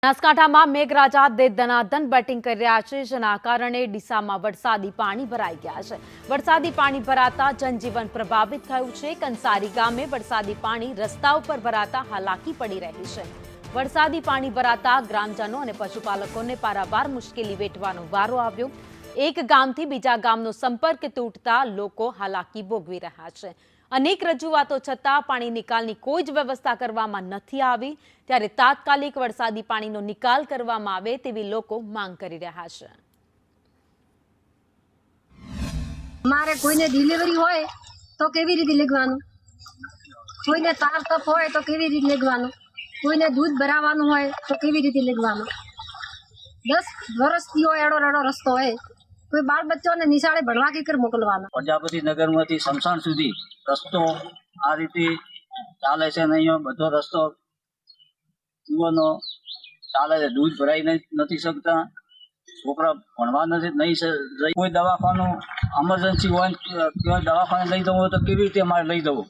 બનાસકાંઠામાં મેઘરાજા દે દનાદન બેટિંગ કરી રહ્યા છે, જેના કારણે ડીસામાં વરસાદી પાણી ભરાઈ ગયા છે। વરસાદી પાણી ભરાતા જનજીવન પ્રભાવિત થયું છે। કંસારી ગામે વરસાદી પાણી રસ્તા ઉપર ભરાતા હાલાકી પડી રહી છે। વરસાદી પાણી ભરાતા ગ્રામજનો અને પશુપાલકોને પારાવાર મુશ્કેલી વેઠવાનો વારો આવ્યો। એક ગામથી બીજા ગામનો સંપર્ક તૂટતા લોકો હાલાકી ભોગવી રહ્યા છે। અનેક રજૂઆતો છતાં પાણી નિકાલની કોઈ જ વ્યવસ્થા કરવામાં નથી આવી, ત્યારે તાત્કાલિક વરસાદી પાણીનો નિકાલ કરવામાં આવે તેવી લોકો માંગ કરી રહ્યા છે। મારે કોઈને ડિલિવરી હોય તો કેવી રીતે લેવાનું, કોઈને તાર તપ હોય તો કેવી રીતે લેવાનું, કોઈને દૂધ ભરાવવાનું હોય તો કેવી રીતે લેવાનું। 10 વર્ષથી હોય એડો રડો રસ્તો હોય, કોઈ બાળ બચ્ચોને નિશાળે ભણવા કે મોકલવાના। પ્રજાપતિ નગરમાંથી શમશાન સુધી રસ્તો આ રીતે ચાલે છે ને અહીંયા બધો રસ્તો કૂવાનો ચાલે છે। દૂધ ભરાઈ નથી શકતા, છોકરા ભણવા નહીં, કોઈ દવાખાનું ઇમરજન્સી હોય, દવાખાને લઈ જવું હોય તો કેવી રીતે અમારે લઈ જવું।